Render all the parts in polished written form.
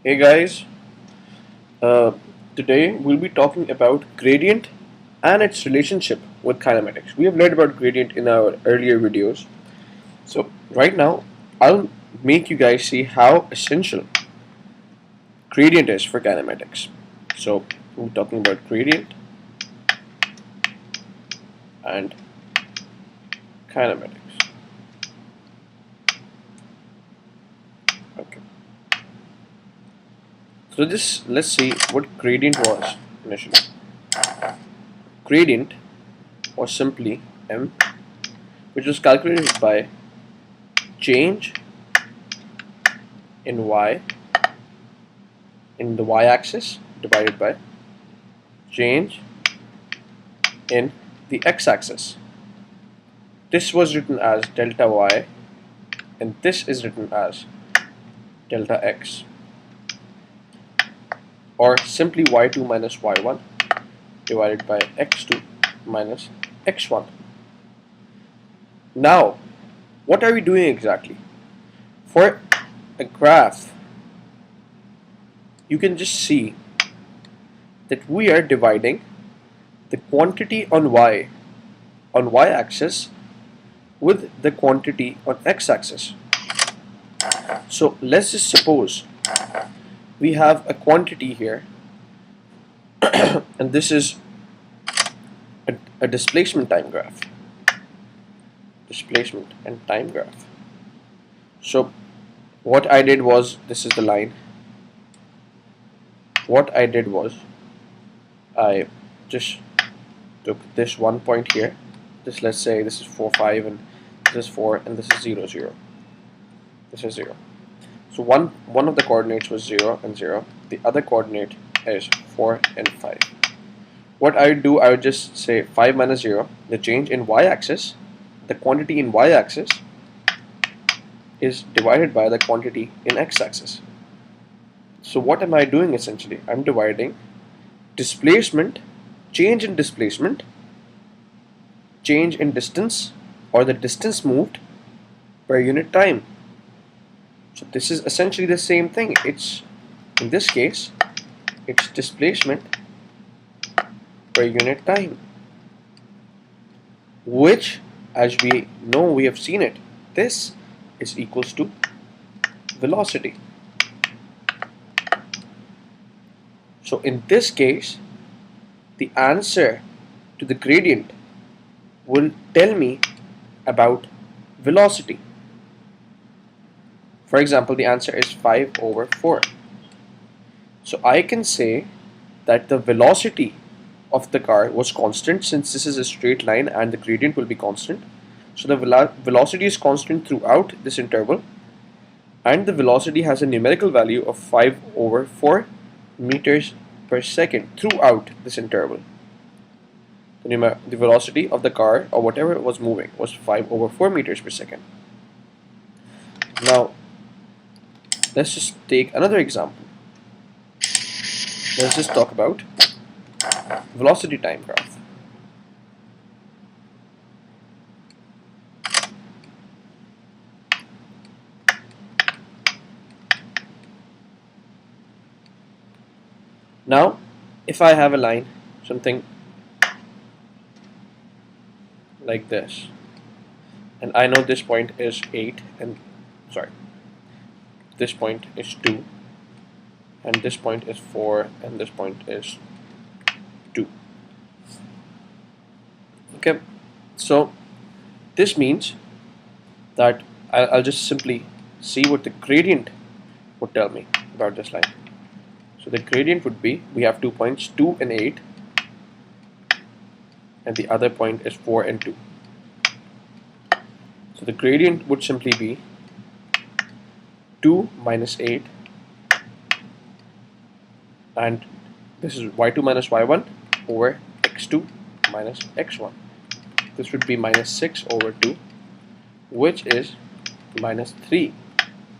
Hey guys, uh, today we'll be talking about gradient and its relationship with kinematics. We have learned about gradient in our earlier videos. So right now, I'll make you guys see how essential gradient is for kinematics. So we're talking about gradient and kinematics. Okay. So let's see what gradient was initially. Gradient was simply m, which was calculated by change in y in the y-axis divided by change in the x-axis. This was written as delta y and this is written as delta x, or simply y2 minus y1 divided by x2 minus x1. Now, what are we doing exactly? For a graph, you can just see that we are dividing the quantity on y-axis with the quantity on x-axis. So let's just suppose we have a quantity here and this is a displacement time graph. Displacement and time graph. So what I did was, this is the line. What I did was I just took this one point here. This, let's say this is 4 5 and this is 4 and this is 0 0. This is 0. So one of the coordinates was 0 and 0. The other coordinate is 4 and 5. What I would do, I would just say 5 minus 0, the change in y-axis, the quantity in y-axis is divided by the quantity in x-axis. So what am I doing essentially? I'm dividing displacement, change in displacement, change in distance, or the distance moved per unit time. So this is essentially the same thing. It's, in this case, it's displacement per unit time, which, as we know, we have seen it, this is equals to velocity. So in this case, the answer to the gradient will tell me about velocity. For example, the answer is 5 over 4. So I can say that the velocity of the car was constant, since this is a straight line and the gradient will be constant. So the velocity is constant throughout this interval, and the velocity has a numerical value of 5 over 4 meters per second throughout this interval. The velocity of the car, or whatever it was moving, was 5 over 4 meters per second. Now, let's just take another example. Let's just talk about velocity time graph. Now, if I have a line, something like this, and I know this point is 8 and this point is 2 and this point is 4 and this point is 2. Okay, so this means that I'll just simply see what the gradient would tell me about this line. So the gradient would be, we have 2 points, 2 and 8, and the other point is 4 and 2. So the gradient would simply be 2 minus 8, and this is y2 minus y1 over x2 minus x1. This would be minus 6 over 2, which is minus 3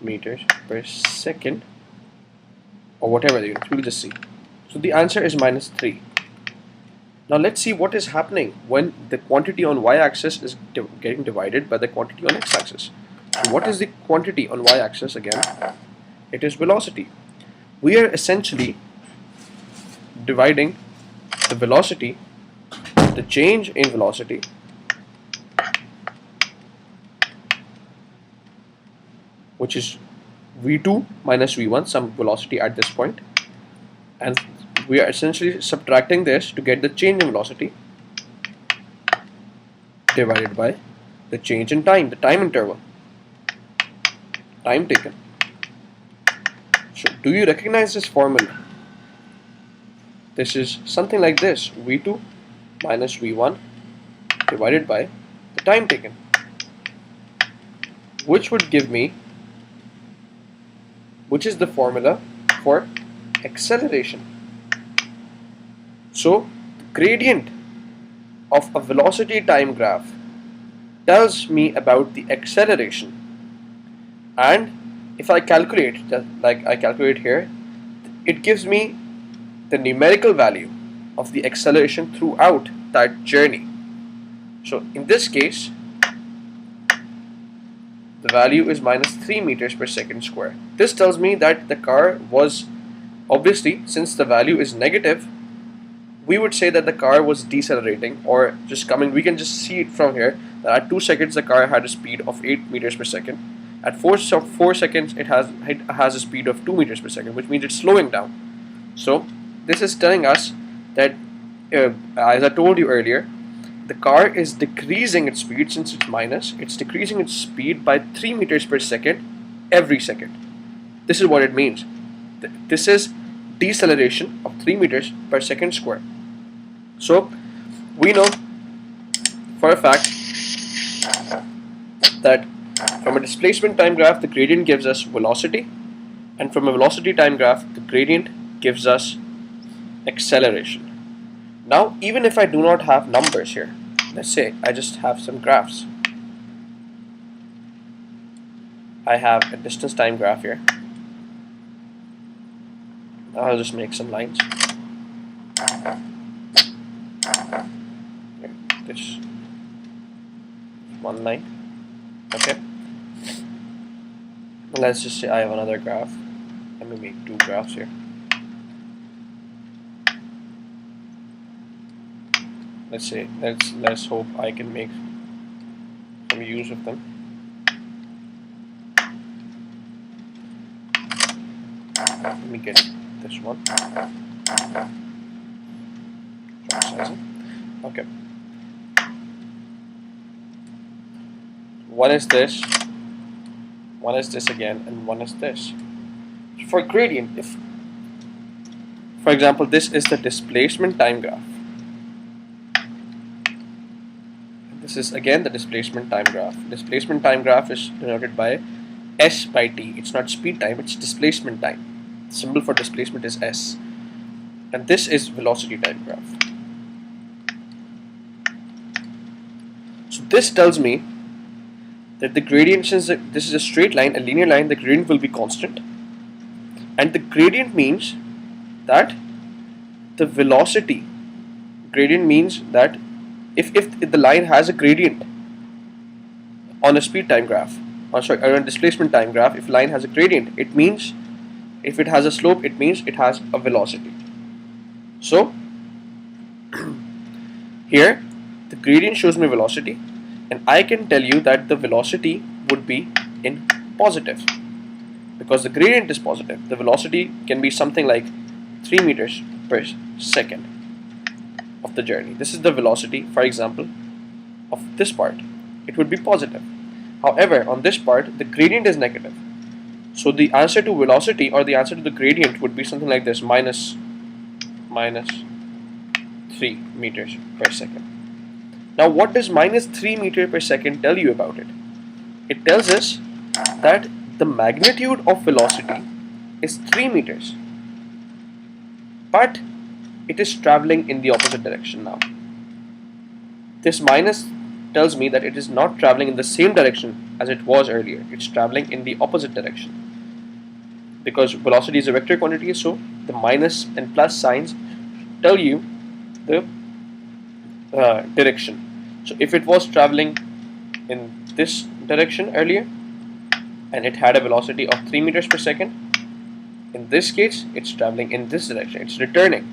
meters per second, or whatever the units, we'll just see. So the answer is minus 3. Now let's see what is happening when the quantity on y-axis is getting divided by the quantity on x-axis. So what is the quantity on y-axis again? It is velocity. we are essentially dividing the velocity, the change in velocity, which is v2 minus v1, some velocity at this point, and we are essentially subtracting this to get the change in velocity divided by the change in time, the time interval, time taken. So do you recognize this formula? This is something like this: v2 minus v1 divided by the time taken, which would give me, which is the formula for acceleration. So the gradient of a velocity time graph tells me about the acceleration, and if I calculate, like I calculate here, it gives me the numerical value of the acceleration throughout that journey. So in this case, the value is minus 3 meters per second square. This tells me that the car was, obviously, since the value is negative, we would say that the car was decelerating or just coming. We can just see it from here that at 2 seconds the car had a speed of 8 meters per second. At 4 seconds it has a speed of 2 meters per second, which means it's slowing down. So this is telling us that, as I told you earlier, the car is decreasing its speed. Since it's minus, it's decreasing its speed by 3 meters per second every second. This is what it means. This is deceleration of 3 meters per second square. So we know for a fact that from a displacement time graph the gradient gives us velocity, and from a velocity time graph the gradient gives us acceleration. Now even if I do not have numbers here, let's say I just have some graphs. I have a distance time graph here. I'll just make some lines. Here, this one line. Okay. Let's just say I have another graph. Let me make 2 graphs here. Let's hope I can make some use of them. Let me get this one. Okay. One is this, one is this again, and one is this. For gradient, if, for example, this is the displacement time graph. This is again the displacement time graph. Displacement time graph is denoted by S by T. It's not speed time, it's displacement time. The symbol for displacement is S. And this is velocity time graph. So this tells me that the gradient, since this is a straight line, a linear line, the gradient will be constant. And the gradient means that the velocity gradient means that if the line has a gradient on a speed time graph, on a displacement time graph, if line has a gradient, it means, if it has a slope, it means it has a velocity. So here the gradient shows me velocity, and I can tell you that the velocity would be in positive because the gradient is positive. The velocity can be something like 3 meters per second of the journey. This is the velocity, for example, of this part. It would be positive. However, on this part, the gradient is negative. So the answer to velocity, or the answer to the gradient, would be something like this: minus 3 meters per second. Now what does minus 3 meters per second tell you about it? It tells us that the magnitude of velocity is 3 meters, but it is traveling in the opposite direction now. This minus tells me that it is not traveling in the same direction as it was earlier. It's traveling in the opposite direction. Because velocity is a vector quantity, so the minus and plus signs tell you the direction. So if it was traveling in this direction earlier and it had a velocity of 3 meters per second, In this case, it's traveling in this direction, it's returning.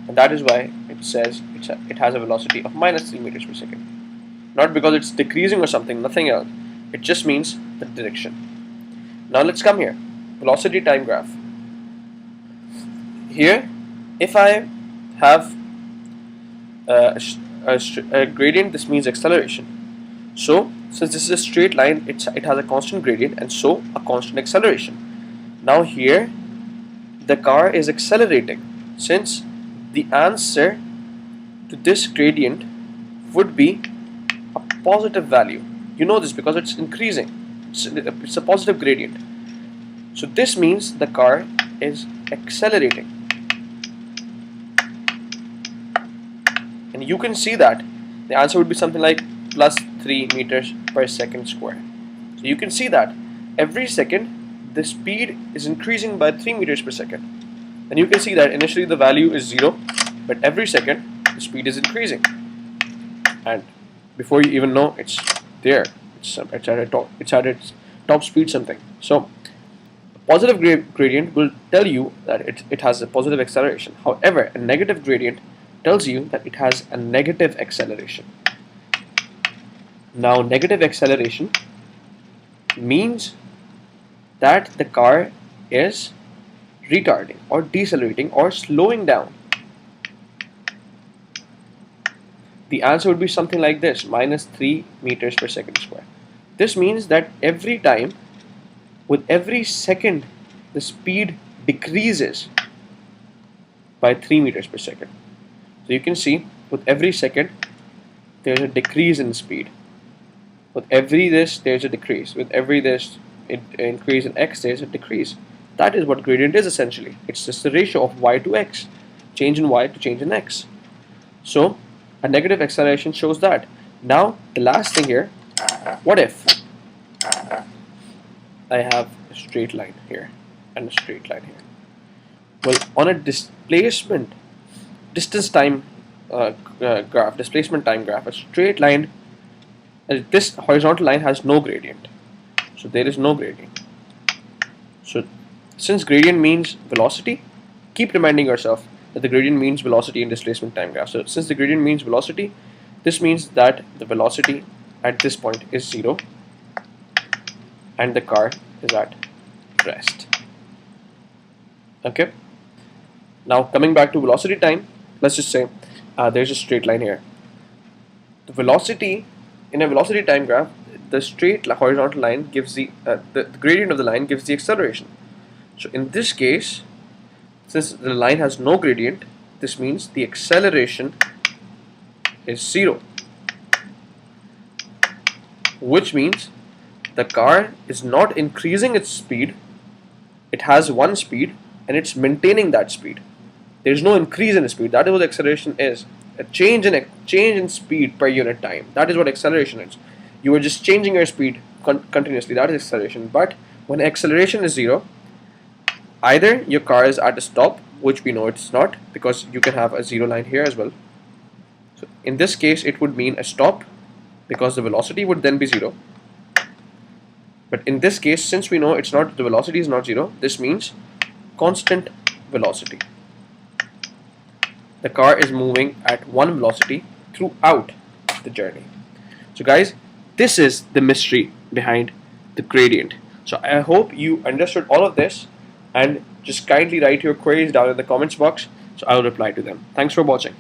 And that is why it says it has a velocity of minus 3 meters per second. Not because it's decreasing or something, nothing else. It just means the direction. Now let's come here. Velocity time graph. Here, if I have a gradient, this means acceleration. So, since this is a straight line, it has a constant gradient and so a constant acceleration. Now here, the car is accelerating. Since the answer to this gradient would be a positive value. You know this because it's increasing. It's a positive gradient. So this means the car is accelerating. And you can see that the answer would be something like plus 3 meters per second square. So you can see that every second the speed is increasing by 3 meters per second. And you can see that initially the value is 0, but every second the speed is increasing. And before you even know, it's there. It's at its top speed something. So a positive gradient will tell you that it has a positive acceleration. However, a negative gradient tells you that it has a negative acceleration. Now, negative acceleration means that the car is retarding or decelerating or slowing down. The answer would be something like this, minus 3 meters per second square. This means that every time, with every second, the speed decreases by 3 meters per second. So you can see with every second there's a decrease in speed. With every this there's a decrease. With every this increase in x there's a decrease. That is what gradient is essentially. It's just the ratio of y to x, change in y to change in x. So a negative acceleration shows that. Now the last thing here, what if I have a straight line here and a straight line here? Well, on a displacement time graph, a straight line, this horizontal line has no gradient. So there is no gradient. So since gradient means velocity, keep reminding yourself that the gradient means velocity in displacement time graph. So since the gradient means velocity, this means that the velocity at this point is 0 and the car is at rest. Okay. Now coming back to velocity time, let's just say there's a straight line here. The velocity in a velocity time graph, the straight horizontal line gives the gradient of the line gives the acceleration. So in this case, since the line has no gradient, this means the acceleration is 0, which means the car is not increasing its speed. It has one speed and it's maintaining that speed. There is no increase in speed. That is what acceleration is. A change in speed per unit time. That is what acceleration is. You are just changing your speed continuously. That is acceleration. But when acceleration is 0, either your car is at a stop, which we know it's not, because you can have a 0 line here as well. So in this case, it would mean a stop, because the velocity would then be 0. But in this case, since we know it's not, the velocity is not 0, this means constant velocity. The car is moving at one velocity throughout the journey. So guys, this is the mystery behind the gradient. So I hope you understood all of this, and just kindly write your queries down in the comments box so I will reply to them. Thanks for watching.